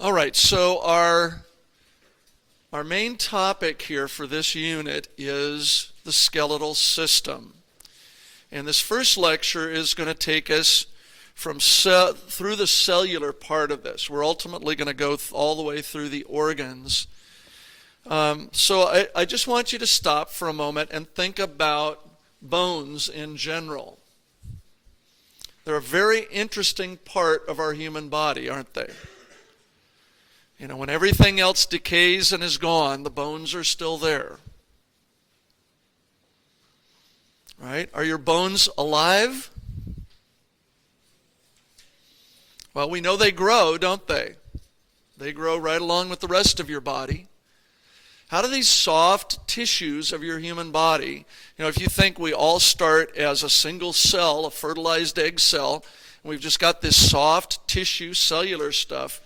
All right, so our main topic here for this unit is the skeletal system. And this first lecture is going to take us through the cellular part of this. We're ultimately going to go all the way through the organs. So I just want you to stop for a moment and think about bones in general. They're a very interesting part of our human body, aren't they? You know, when everything else decays and is gone, the bones are still there. Right? Are your bones alive? Well, we know they grow, don't they? They grow right along with the rest of your body. How do these soft tissues of your human body, you know, if you think we all start as a single cell, a fertilized egg cell, and we've just got this soft tissue, cellular stuff,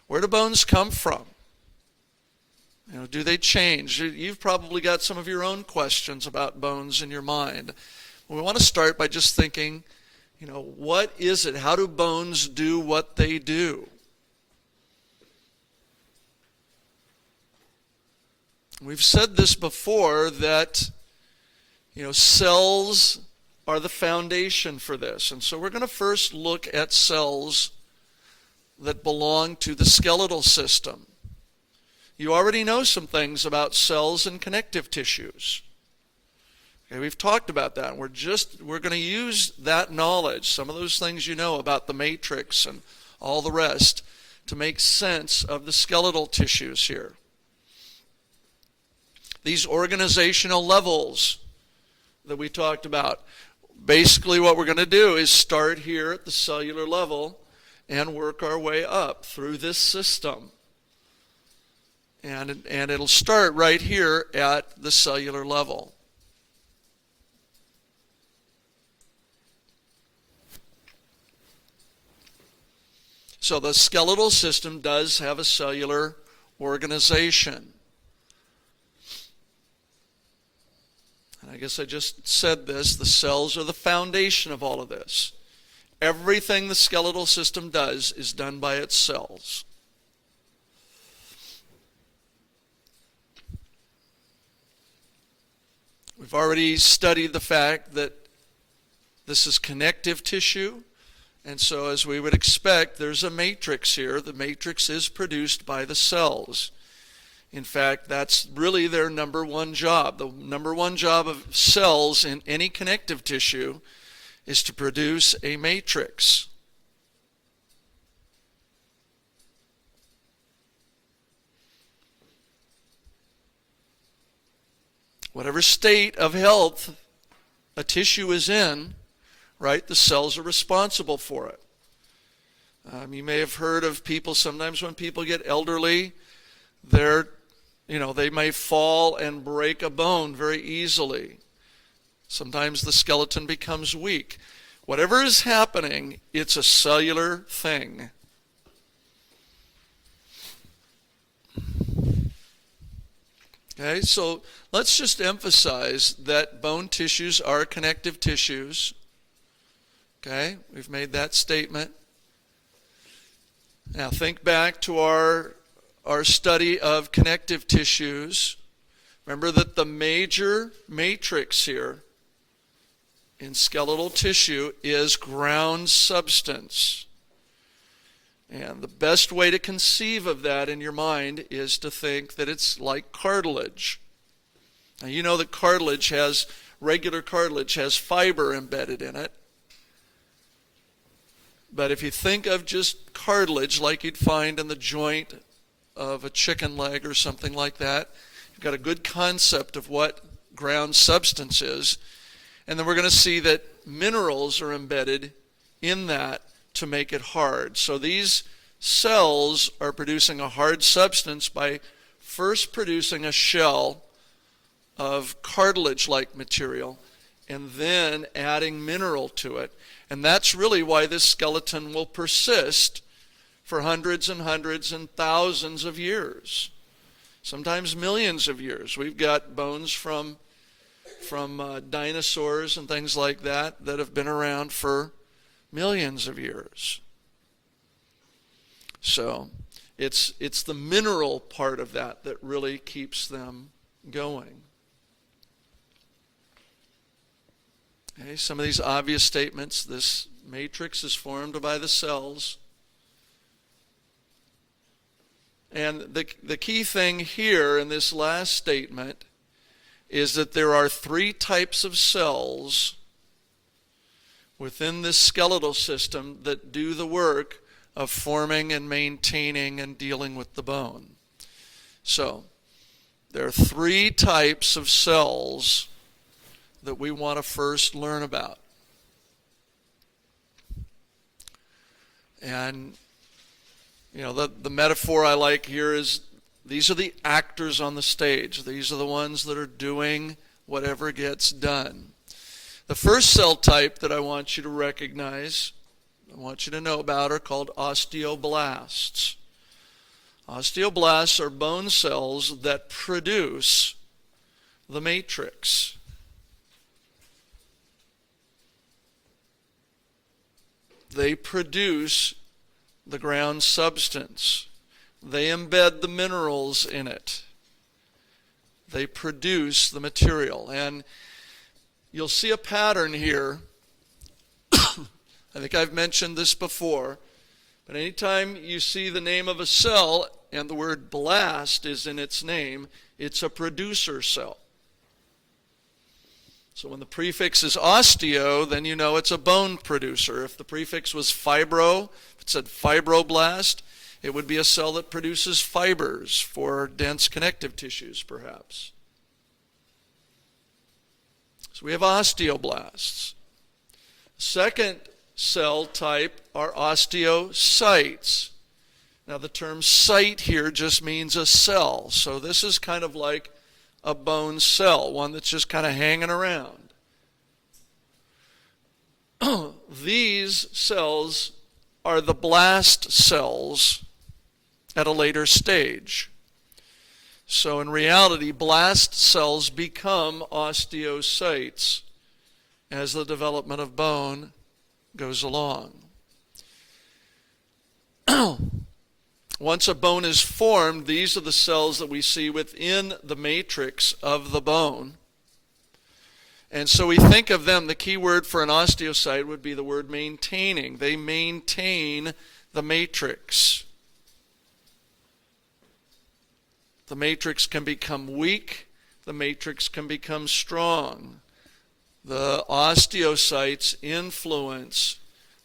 where do bones come from? You know, do they change? You've probably got some of your own questions about bones in your mind. We want to start by just thinking, you know, what is it? How do bones do what they do? We've said this before that, you know, cells are the foundation for this. And so we're going to first look at cells that belong to the skeletal system. You already know some things about cells and connective tissues. Okay, we've talked about that. We're going to use that knowledge, some of those things you know about the matrix and all the rest, to make sense of the skeletal tissues here. These organizational levels that we talked about, basically what we're going to do is start here at the cellular level and work our way up through this system. And it'll start right here at the cellular level. So the skeletal system does have a cellular organization. And I guess I just said this, the cells are the foundation of all of this. Everything the skeletal system does is done by its cells. We've already studied the fact that this is connective tissue, and so as we would expect, there's a matrix here. The matrix is produced by the cells. In fact, that's really their number one job. The number one job of cells in any connective tissue is to produce a matrix. Whatever state of health a tissue is in, right, the cells are responsible for it. You may have heard of people, sometimes when people get elderly, they may fall and break a bone very easily. Sometimes the skeleton becomes weak. Whatever is happening, it's a cellular thing. Okay, so let's just emphasize that bone tissues are connective tissues. Okay, we've made that statement. Now think back to our study of connective tissues. Remember that the major matrix here in skeletal tissue is ground substance. And the best way to conceive of that in your mind is to think that it's like cartilage. Now you know that regular cartilage has fiber embedded in it. But if you think of just cartilage like you'd find in the joint of a chicken leg or something like that, you've got a good concept of what ground substance is. And then we're going to see that minerals are embedded in that to make it hard. So these cells are producing a hard substance by first producing a shell of cartilage-like material and then adding mineral to it. And that's really why this skeleton will persist for hundreds and hundreds and thousands of years, sometimes millions of years. We've got bones from dinosaurs and things like that have been around for millions of years. So, It's the mineral part of that that really keeps them going. Okay, some of these obvious statements. This matrix is formed by the cells. And the key thing here in this last statement is that there are 3 types of cells within this skeletal system that do the work of forming and maintaining and dealing with the bone. So, there are 3 types of cells that we want to first learn about. And, you know, the metaphor I like here is these are the actors on the stage. These are the ones that are doing whatever gets done. The first cell type that I want you to recognize, I want you to know about, are called osteoblasts. Osteoblasts are bone cells that produce the matrix. They produce the ground substance. They embed the minerals in it. They produce the material. And you'll see a pattern here. I think I've mentioned this before, but anytime you see the name of a cell and the word blast is in its name, it's a producer cell. So when the prefix is osteo, then you know it's a bone producer. If the prefix was fibro, if it said fibroblast, it would be a cell that produces fibers for dense connective tissues, perhaps. So we have osteoblasts. Second cell type are osteocytes. Now the term cyte here just means a cell. So this is kind of like a bone cell, one that's just kind of hanging around. These cells are the blast cells at a later stage. So in reality, blast cells become osteocytes as the development of bone goes along. Once a bone is formed, these are the cells that we see within the matrix of the bone. And so we think of them, the key word for an osteocyte would be the word maintaining. They maintain the matrix. The matrix can become weak. The matrix can become strong. The osteocytes influence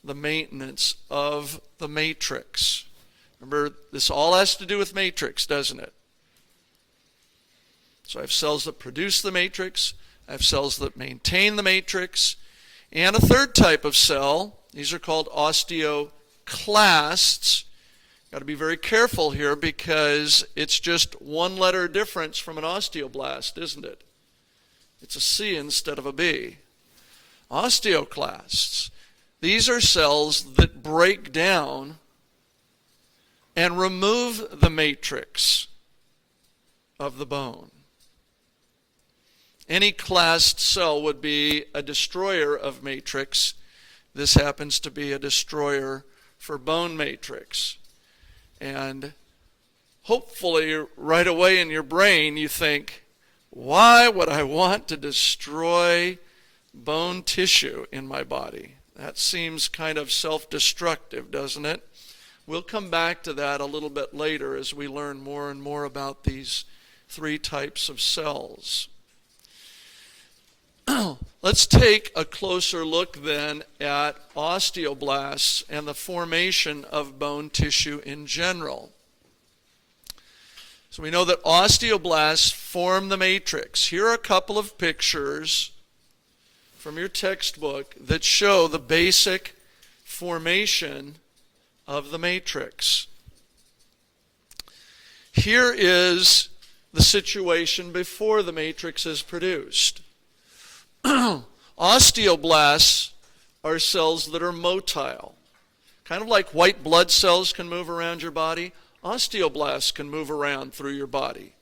the maintenance of the matrix. Remember, this all has to do with matrix, doesn't it? So I have cells that produce the matrix. I have cells that maintain the matrix. And a third type of cell, these are called osteoclasts. Got to be very careful here because it's just one letter difference from an osteoblast, isn't it? It's a C instead of a B. Osteoclasts. These are cells that break down and remove the matrix of the bone. Any classed cell would be a destroyer of matrix. This happens to be a destroyer for bone matrix. And hopefully right away in your brain you think, why would I want to destroy bone tissue in my body? That seems kind of self-destructive, doesn't it? We'll come back to that a little bit later as we learn more and more about these 3 types of cells. Let's take a closer look then at osteoblasts and the formation of bone tissue in general. So we know that osteoblasts form the matrix. Here are a couple of pictures from your textbook that show the basic formation of the matrix. Here is the situation before the matrix is produced. Osteoblasts are cells that are motile. Kind of like white blood cells can move around your body, osteoblasts can move around through your body.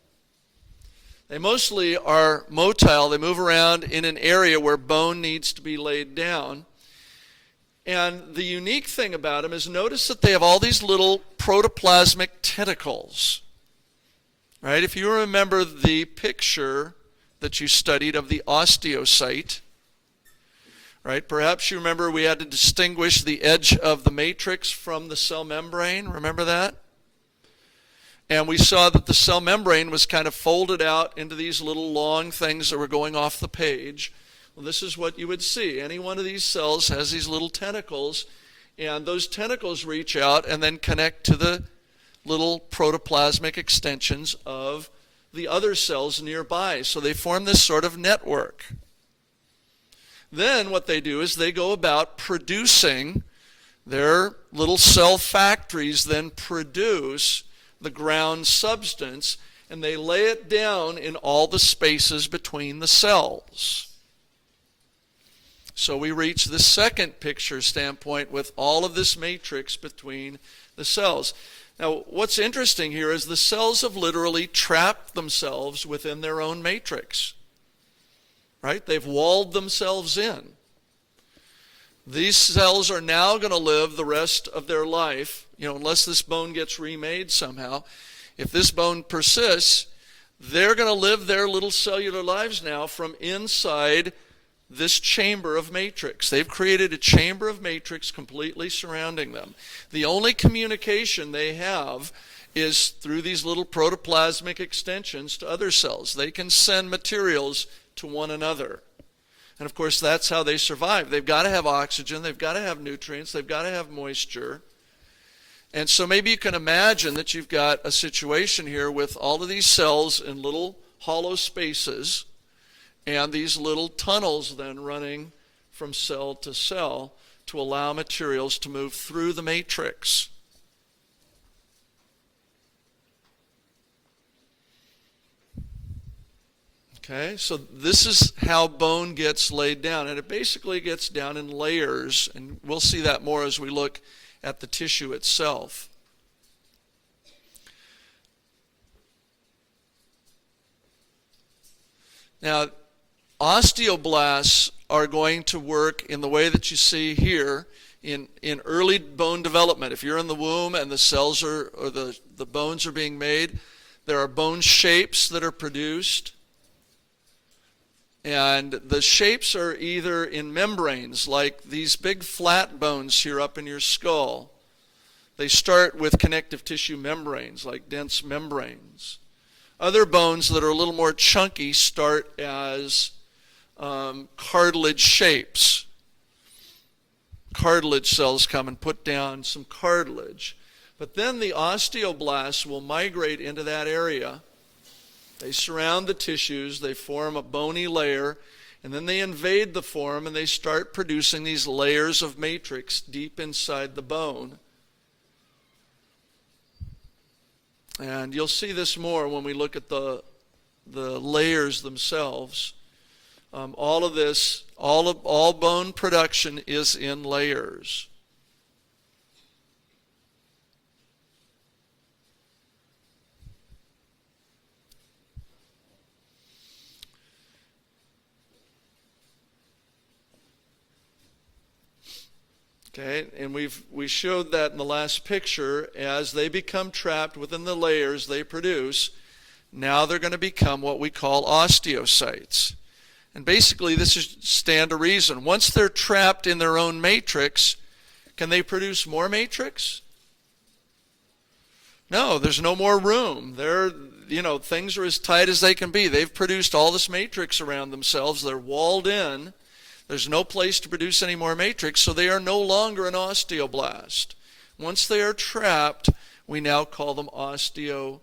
They mostly are motile. They move around in an area where bone needs to be laid down. And the unique thing about them is notice that they have all these little protoplasmic tentacles. Right? If you remember the picture that you studied of the osteocyte, right? Perhaps you remember we had to distinguish the edge of the matrix from the cell membrane. Remember that? And we saw that the cell membrane was kind of folded out into these little long things that were going off the page. Well, this is what you would see. Any one of these cells has these little tentacles, and those tentacles reach out and then connect to the little protoplasmic extensions of the other cells nearby. So they form this sort of network. Then what they do is they go about producing, their little cell factories then produce the ground substance, and they lay it down in all the spaces between the cells. So we reach the second picture standpoint with all of this matrix between the cells. Now, what's interesting here is the cells have literally trapped themselves within their own matrix. Right? They've walled themselves in. These cells are now going to live the rest of their life, unless this bone gets remade somehow. If this bone persists, they're going to live their little cellular lives now from inside this chamber of matrix. They've created a chamber of matrix completely surrounding them. The only communication they have is through these little protoplasmic extensions to other cells. They can send materials to one another. And of course, that's how they survive. They've got to have oxygen, they've got to have nutrients, they've got to have moisture. And so maybe you can imagine that you've got a situation here with all of these cells in little hollow spaces, and these little tunnels then running from cell to cell to allow materials to move through the matrix. Okay, so this is how bone gets laid down, and it basically gets down in layers, and we'll see that more as we look at the tissue itself. Now, osteoblasts are going to work in the way that you see here in early bone development. If you're in the womb and the cells or the bones are being made, there are bone shapes that are produced. And the shapes are either in membranes, like these big flat bones here up in your skull. They start with connective tissue membranes, like dense membranes. Other bones that are a little more chunky start as cartilage shapes. Cartilage cells come and put down some cartilage. But then the osteoblasts will migrate into that area. They surround the tissues, they form a bony layer, and then they invade the form and they start producing these layers of matrix deep inside the bone. And you'll see this more when we look at the layers themselves. All of this, all bone production is in layers. Okay, and we showed that in the last picture. As they become trapped within the layers they produce, now they're going to become what we call osteocytes. And basically this is stand to reason. Once they're trapped in their own matrix, can they produce more matrix? No, there's no more room. Things are as tight as they can be. They've produced all this matrix around themselves. They're walled in. There's no place to produce any more matrix, so they are no longer an osteoblast. Once they are trapped, we now call them osteocytes.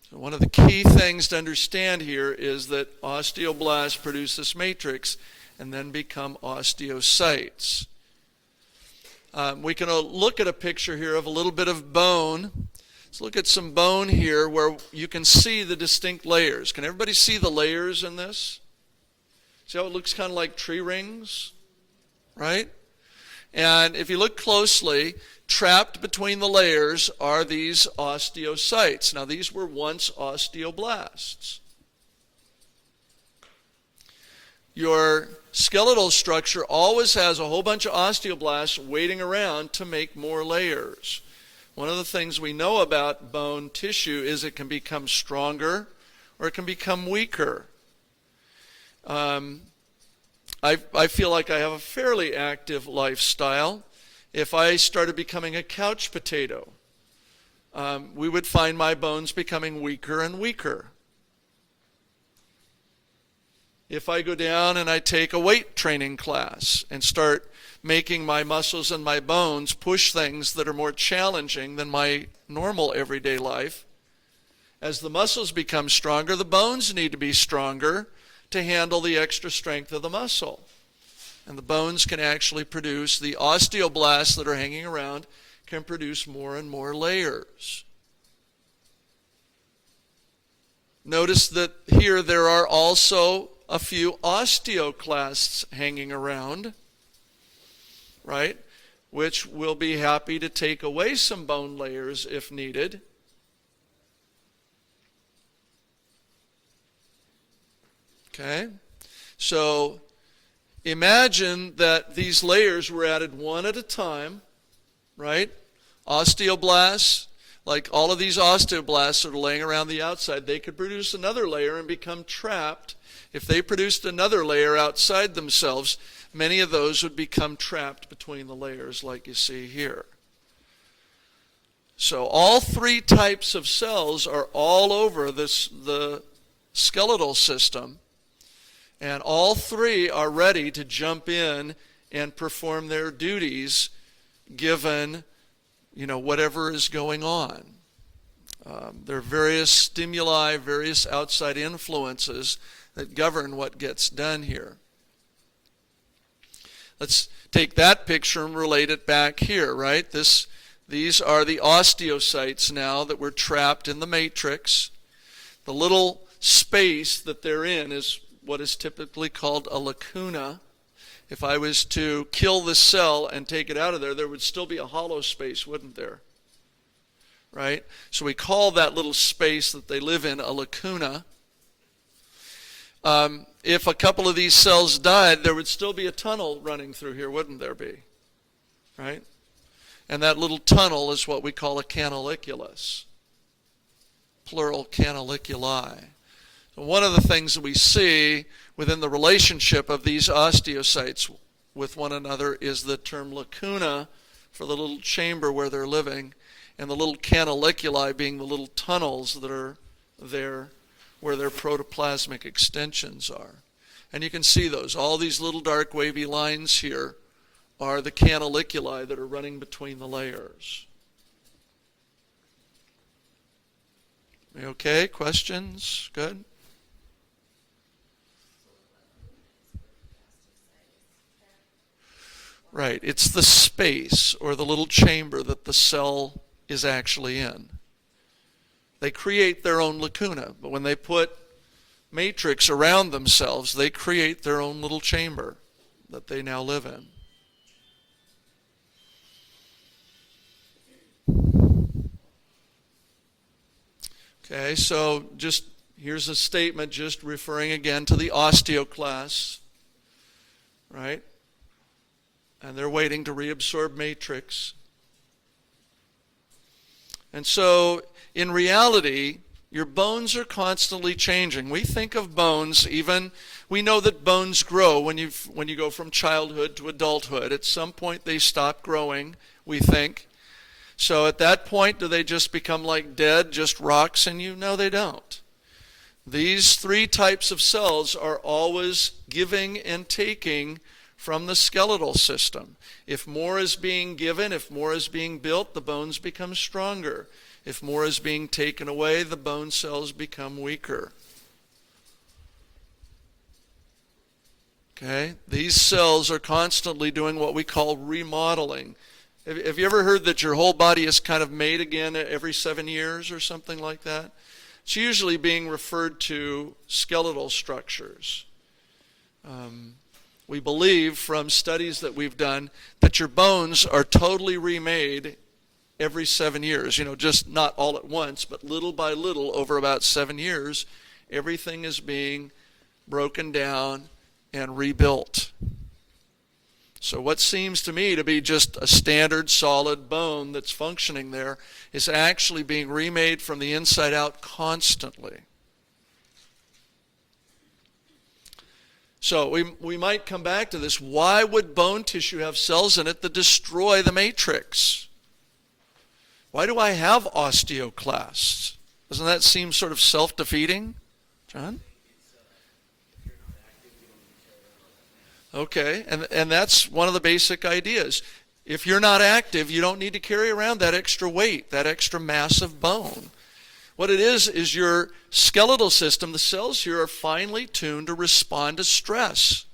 So one of the key things to understand here is that osteoblasts produce this matrix and then become osteocytes. We can look at a picture here of a little bit of bone. Let's look at some bone here where you can see the distinct layers. Can everybody see the layers in this? See how it looks kind of like tree rings, right? And if you look closely, trapped between the layers are these osteocytes. Now, these were once osteoblasts. Your skeletal structure always has a whole bunch of osteoblasts waiting around to make more layers. One of the things we know about bone tissue is it can become stronger or it can become weaker. I feel like I have a fairly active lifestyle. If I started becoming a couch potato, we would find my bones becoming weaker and weaker. If I go down and I take a weight training class and start making my muscles and my bones push things that are more challenging than my normal everyday life, as the muscles become stronger, the bones need to be stronger to handle the extra strength of the muscle. And the bones can actually produce, the osteoblasts that are hanging around can produce more and more layers. Notice that here there are also a few osteoclasts hanging around, right? Which will be happy to take away some bone layers if needed. Okay? So imagine that these layers were added one at a time, right? Osteoblasts, like all of these osteoblasts that are laying around the outside, they could produce another layer and become trapped. If they produced another layer outside themselves, many of those would become trapped between the layers like you see here. So all three types of cells are all over the skeletal system, and all three are ready to jump in and perform their duties given, whatever is going on. There are various stimuli, various outside influences that govern what gets done here. Let's take that picture and relate it back here, right? These are the osteocytes now that were trapped in the matrix. The little space that they're in is what is typically called a lacuna. If I was to kill the cell and take it out of there, there would still be a hollow space, wouldn't there? Right? So we call that little space that they live in a lacuna. If a couple of these cells died, there would still be a tunnel running through here, wouldn't there be? Right? And that little tunnel is what we call a canaliculus. Plural canaliculi. So one of the things that we see within the relationship of these osteocytes with one another is the term lacuna for the little chamber where they're living, and the little canaliculi being the little tunnels that are there where their protoplasmic extensions are. And you can see those. All these little dark wavy lines here are the canaliculi that are running between the layers. Okay, questions? Good? Right, it's the space or the little chamber that the cell is actually in. They create their own lacuna, but when they put matrix around themselves, they create their own little chamber that they now live in. Okay, so just here's a statement just referring again to the osteoclasts, right? And they're waiting to reabsorb matrix. And so, in reality, your bones are constantly changing. We think of bones, we know that bones grow when you go from childhood to adulthood. At some point they stop growing, we think. So at that point, do they just become like dead, just rocks in you? No, they don't. These three types of cells are always giving and taking from the skeletal system. If more is being given, if more is being built, the bones become stronger. If more is being taken away, the bone cells become weaker. Okay? These cells are constantly doing what we call remodeling. Have you ever heard that your whole body is kind of made again every 7 years or something like that? It's usually being referred to skeletal structures. we believe from studies that we've done that your bones are totally remade every 7 years. Just not all at once, but little by little over about 7 years, everything is being broken down and rebuilt. So what seems to me to be just a standard solid bone that's functioning there is actually being remade from the inside out constantly. So we might come back to this. Why would bone tissue have cells in it that destroy the matrix? Why do I have osteoclasts? Doesn't that seem sort of self-defeating, John? Okay, and that's one of the basic ideas. If you're not active, you don't need to carry around that extra weight, that extra mass of bone. What it is your skeletal system. The cells here are finely tuned to respond to stress.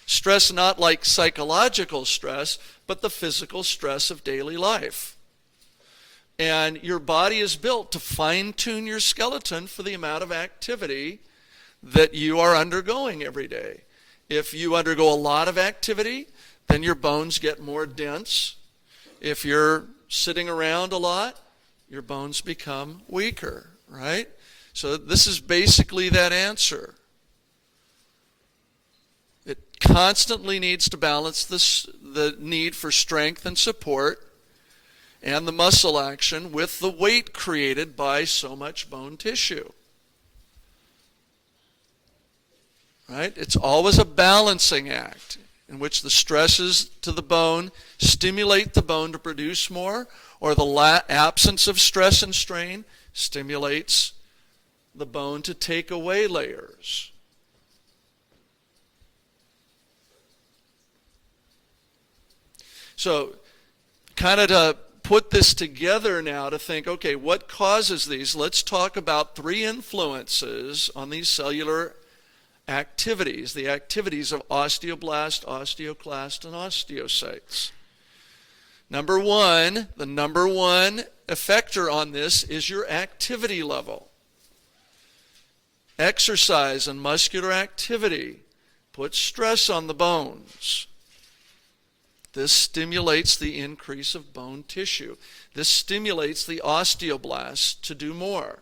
Stress not like psychological stress, but the physical stress of daily life. And your body is built to fine-tune your skeleton for the amount of activity that you are undergoing every day. If you undergo a lot of activity, then your bones get more dense. If you're sitting around a lot, your bones become weaker, right? So this is basically that answer. It constantly needs to balance the need for strength and support and the muscle action with the weight created by so much bone tissue. Right? It's always a balancing act in which the stresses to the bone stimulate the bone to produce more, or the absence of stress and strain stimulates the bone to take away layers. So, kind of to put this together now to think, okay, what causes these? Let's talk about 3 influences on these cellular activities, the activities of osteoblast, osteoclast, and osteocytes. Number one, the number one effector on this is your activity level. Exercise and muscular activity puts stress on the bones. This stimulates the increase of bone tissue. This stimulates the osteoblasts to do more.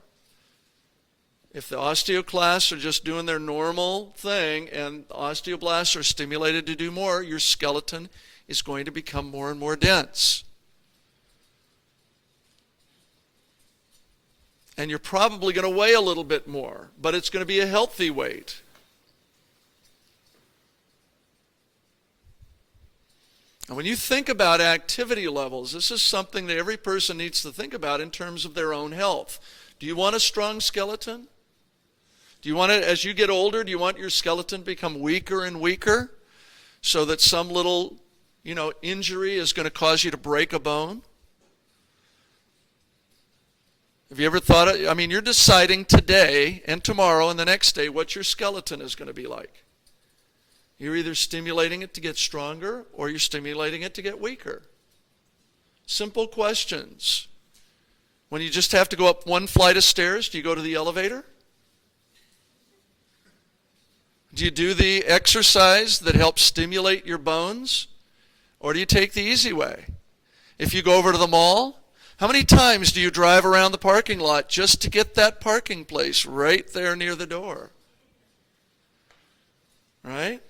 If the osteoclasts are just doing their normal thing and the osteoblasts are stimulated to do more, your skeleton is going to become more and more dense. And you're probably going to weigh a little bit more, but it's going to be a healthy weight. And when you think about activity levels, this is something that every person needs to think about in terms of their own health. Do you want a strong skeleton? Do you want it, as you get older, do you want your skeleton to become weaker and weaker so that some little, injury is going to cause you to break a bone? Have you ever thought you're deciding today and tomorrow and the next day what your skeleton is going to be like. You're either stimulating it to get stronger or you're stimulating it to get weaker. Simple questions. When you just have to go up one flight of stairs, do you go to the elevator? Do you do the exercise that helps stimulate your bones? Or do you take the easy way? If you go over to the mall, how many times do you drive around the parking lot just to get that parking place right there near the door? Right?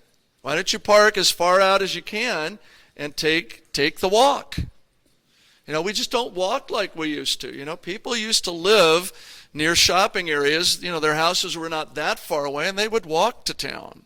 Why don't you park as far out as you can and take the walk? We just don't walk like we used to. People used to live near shopping areas. Their houses were not that far away, and they would walk to town,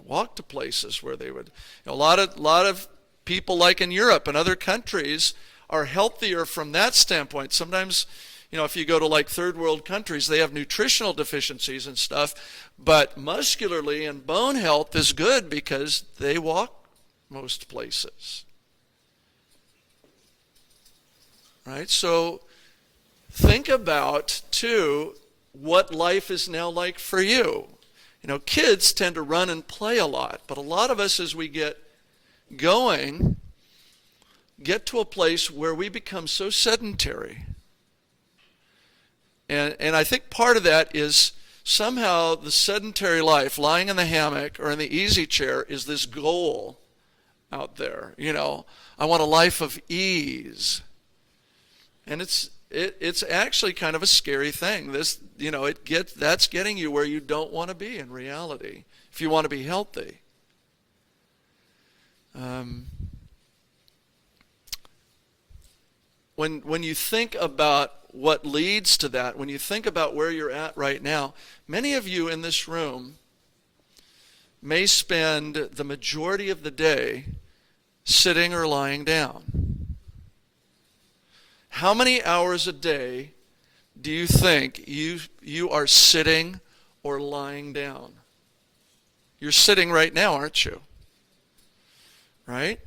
walk to places where they would. A lot of people, like in Europe and other countries, are healthier from that standpoint. Sometimes, if you go to like third world countries, they have nutritional deficiencies and stuff, but muscularly and bone health is good because they walk most places. Right? So think about, too, what life is now like for you. Kids tend to run and play a lot, but a lot of us, as we get going, get to a place where we become so sedentary. And I think part of that is Somehow the sedentary life, lying in the hammock or in the easy chair, is this goal out there. I want a life of ease. And it's actually kind of a scary thing. That's getting you where you don't want to be in reality, if you want to be healthy. When you think about what leads to that, when you think about where you're at right now, many of you in this room may spend the majority of the day sitting or lying down. How many hours a day do you think you are sitting or lying down? You're sitting right now, aren't you? Right?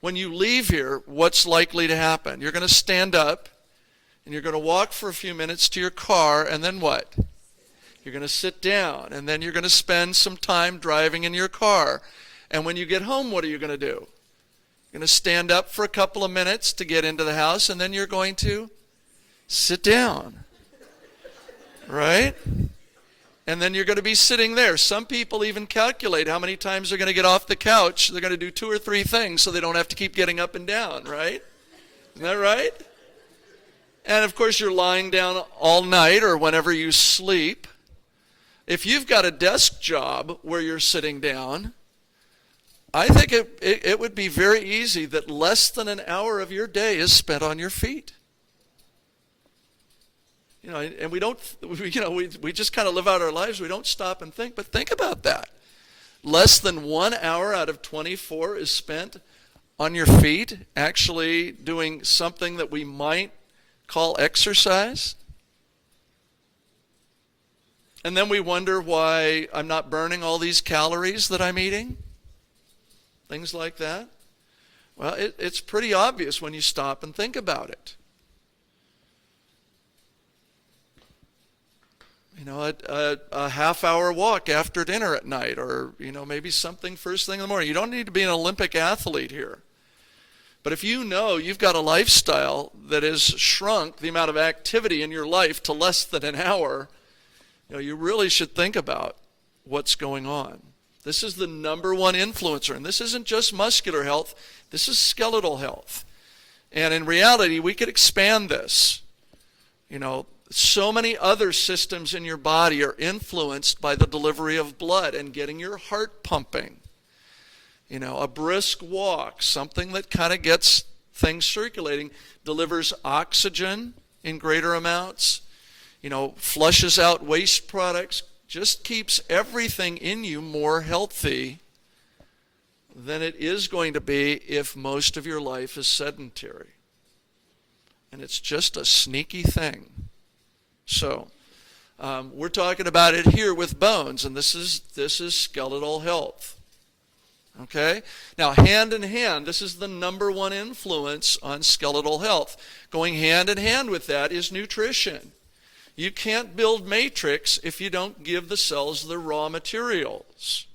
When you leave here, what's likely to happen? You're going to stand up and you're going to walk for a few minutes to your car, and then what? You're going to sit down, and then you're going to spend some time driving in your car. And when you get home, what are you going to do? You're going to stand up for a couple of minutes to get into the house, and then you're going to sit down. Right? And then you're going to be sitting there. Some people even calculate how many times they're going to get off the couch. They're going to do 2 or 3 things so they don't have to keep getting up and down, right? Isn't that right? And of course, you're lying down all night or whenever you sleep. If you've got a desk job where you're sitting down, I think it would be very easy that less than an hour of your day is spent on your feet. And we just kind of live out our lives. We don't stop and think, but think about that. Less than 1 hour out of 24 is spent on your feet, actually doing something that we might call exercise. And then we wonder why I'm not burning all these calories that I'm eating. Things like that. Well, it's pretty obvious when you stop and think about it. A half-hour walk after dinner at night, or maybe something first thing in the morning. You don't need to be an Olympic athlete here. But if you've got a lifestyle that has shrunk the amount of activity in your life to less than an hour, you really should think about what's going on. This is the number one influencer, and this isn't just muscular health, this is skeletal health. And in reality, we could expand this. So many other systems in your body are influenced by the delivery of blood and getting your heart pumping. A brisk walk, something that kind of gets things circulating, delivers oxygen in greater amounts, flushes out waste products, just keeps everything in you more healthy than it is going to be if most of your life is sedentary. And it's just a sneaky thing. So, we're talking about it here with bones, and this is skeletal health. Okay? Now, hand in hand, this is the number one influence on skeletal health. Going hand in hand with that is nutrition. You can't build matrix if you don't give the cells the raw materials.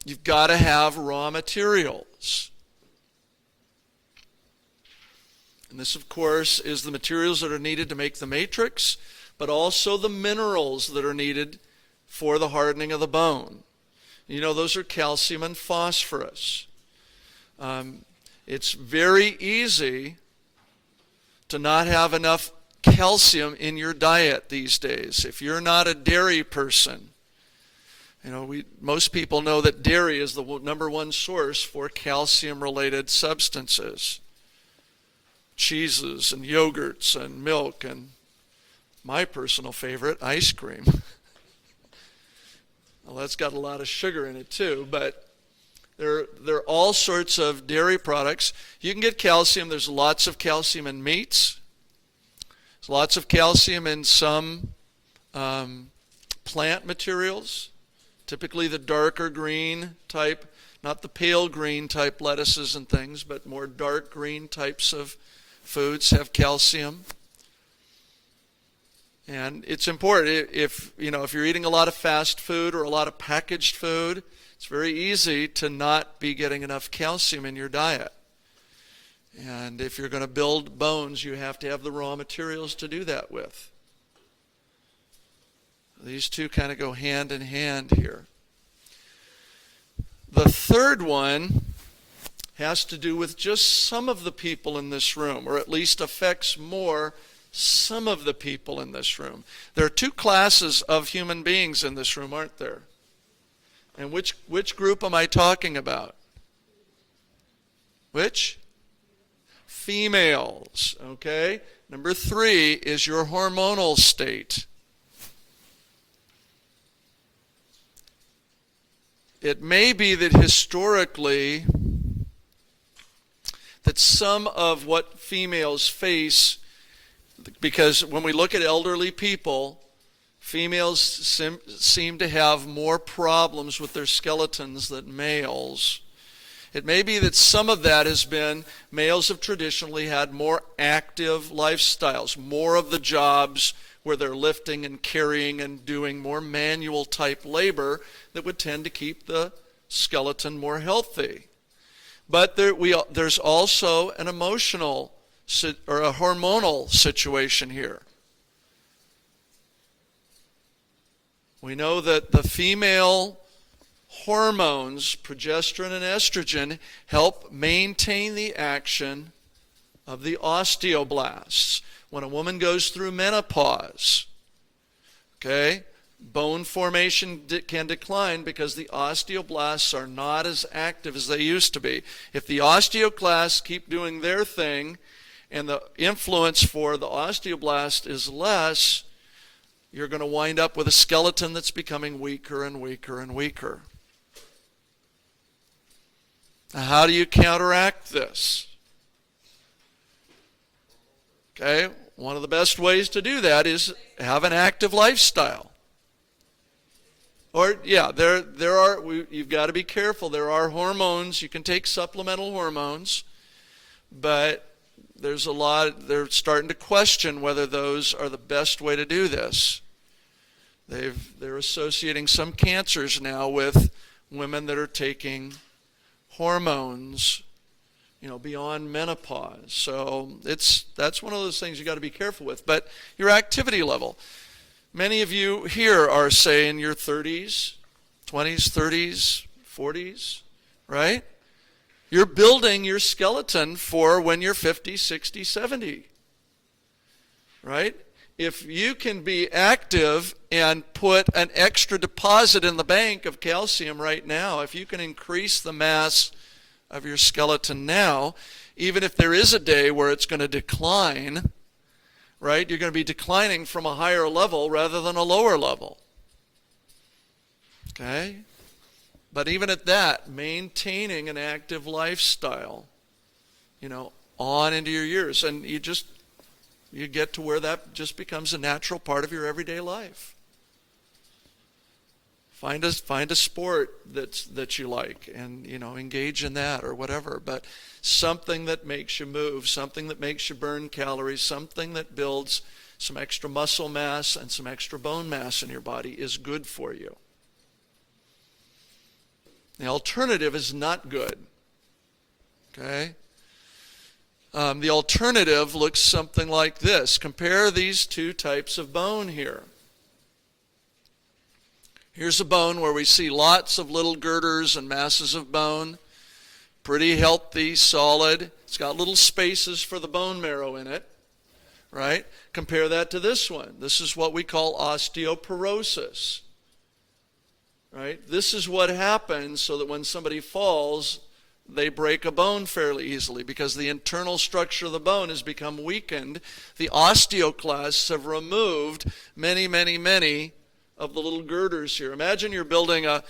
You've got to have raw materials. And this, of course, is the materials that are needed to make the matrix, but also the minerals that are needed for the hardening of the bone. Those are calcium and phosphorus. It's very easy to not have enough calcium in your diet these days. If you're not a dairy person, most people know that dairy is the number one source for calcium-related substances. Cheeses and yogurts and milk and my personal favorite, ice cream. Well, that's got a lot of sugar in it too, but there are all sorts of dairy products. You can get calcium. There's lots of calcium in meats. There's lots of calcium in some plant materials, typically the darker green type, not the pale green type lettuces and things, but more dark green types of foods have calcium. And it's important if you're eating a lot of fast food or a lot of packaged food, it's very easy to not be getting enough calcium in your diet. And if you're going to build bones, you have to have the raw materials to do that with. These two kind of go hand in hand here. The third one has to do with just some of the people in this room, or at least affects more some of the people in this room. There are two classes of human beings in this room, aren't there? And which group am I talking about? Which? Females, okay? Number 3 is your hormonal state. It may be that historically that some of what females face, because when we look at elderly people, females seem to have more problems with their skeletons than males. It may be that some of that has been males have traditionally had more active lifestyles, more of the jobs where they're lifting and carrying and doing more manual type labor that would tend to keep the skeleton more healthy. But there's also an emotional or a hormonal situation here. We know that the female hormones, progesterone and estrogen, help maintain the action of the osteoblasts. When a woman goes through menopause, okay, bone formation can decline because the osteoblasts are not as active as they used to be. If the osteoclasts keep doing their thing and the influence for the osteoblast is less, you're going to wind up with a skeleton that's becoming weaker and weaker and weaker. Now, how do you counteract this? Okay, one of the best ways to do that is have an active lifestyle. Or, yeah, you've got to be careful. There are hormones. You can take supplemental hormones, but there's a lot, they're starting to question whether those are the best way to do this. They're associating some cancers now with women that are taking hormones, beyond menopause. So that's one of those things you got to be careful with. But your activity level. Many of you here are, say, in your 30s, 20s, 30s, 40s, right? You're building your skeleton for when you're 50, 60, 70, right? If you can be active and put an extra deposit in the bank of calcium right now, if you can increase the mass of your skeleton now, even if there is a day where it's going to decline, right? You're going to be declining from a higher level rather than a lower level. Okay? But even at that, maintaining an active lifestyle, on into your years. And you get to where that just becomes a natural part of your everyday life. Find a sport that you like and, engage in that or whatever. But something that makes you move, something that makes you burn calories, something that builds some extra muscle mass and some extra bone mass in your body is good for you. The alternative is not good. Okay? The alternative looks something like this. Compare these two types of bone here. Here's a bone where we see lots of little girders and masses of bone. Pretty healthy, solid. It's got little spaces for the bone marrow in it, right? Compare that to this one. This is what we call osteoporosis, right? This is what happens so that when somebody falls, they break a bone fairly easily because the internal structure of the bone has become weakened. The osteoclasts have removed many, many, many of the little girders here. Imagine you're building a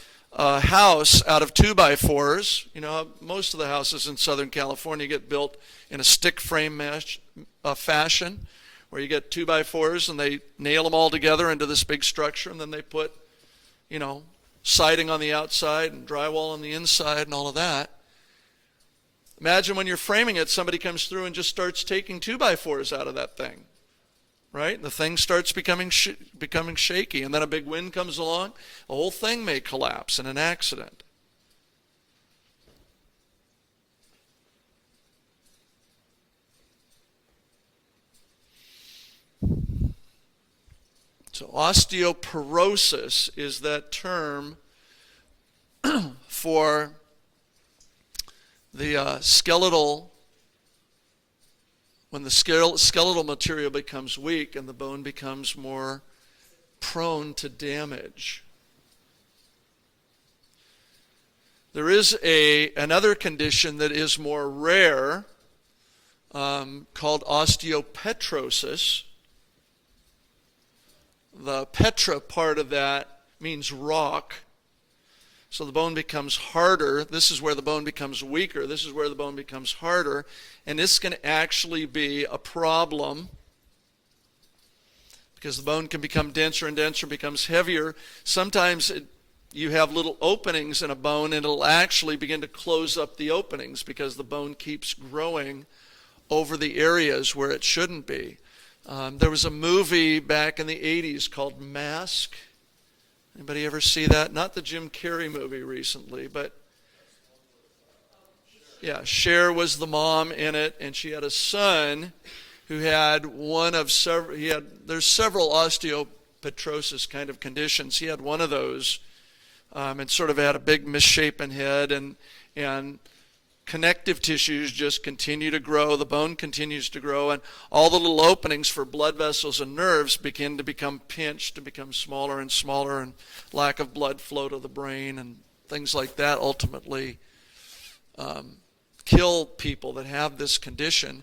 house out of 2x4s. Most of the houses in Southern California get built in a stick frame fashion where you get 2x4s and they nail them all together into this big structure, and then they put, siding on the outside and drywall on the inside and all of that. Imagine when you're framing it, somebody comes through and just starts taking 2x4s out of that thing. Right? The thing starts becoming shaky, and then a big wind comes along. The whole thing may collapse in an accident. Osteoporosis is that term for the skeletal, when the skeletal material becomes weak and the bone becomes more prone to damage. There is another condition that is more rare called Osteopetrosis. The Petra part of that means rock. So the bone becomes harder. This is where the bone becomes weaker. This is where the bone becomes harder. And this can actually be a problem because the bone can become denser and denser, becomes heavier. Sometimes you have little openings in a bone and it'll actually begin to close up the openings because the bone keeps growing over the areas where it shouldn't be. There was a movie back in the 80s called Mask. Anybody ever see that? Not the Jim Carrey movie recently, but yeah, Cher was the mom in it, and she had a son who had one of several. There's several osteopetrosis kind of conditions. He had one of those, and sort of had a big misshapen head, and connective tissues just continue to grow, the bone continues to grow, and all the little openings for blood vessels and nerves begin to become pinched and become smaller and smaller, and lack of blood flow to the brain and things like that ultimately kill people that have this condition.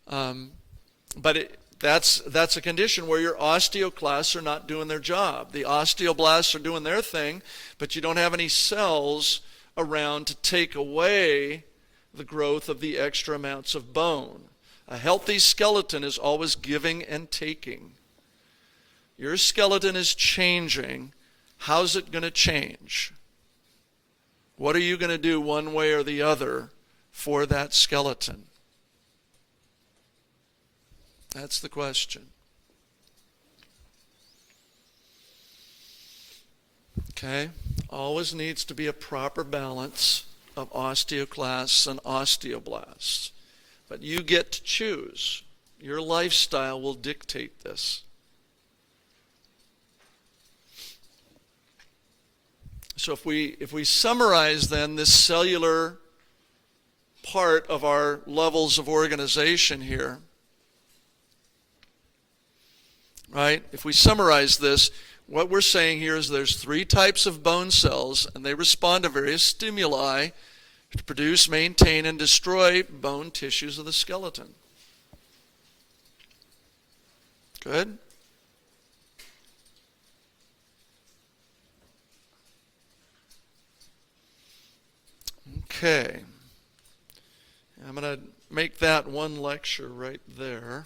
But that's a condition where your osteoclasts are not doing their job. The osteoblasts are doing their thing, but you don't have any cells around to take away the growth of the extra amounts of bone. A healthy skeleton is always giving and taking. Your skeleton is changing. How's it going to change? What are you going to do one way or the other for that skeleton? That's the question. Okay? Always needs to be a proper balance of osteoclasts and osteoblasts. But you get to choose. Your lifestyle will dictate this. So if we summarize then this cellular part of our levels of organization here, right? If we summarize this, what we're saying here is there's 3 types of bone cells, and they respond to various stimuli to produce, maintain, and destroy bone tissues of the skeleton. Good? Okay. I'm going to make that one lecture right there.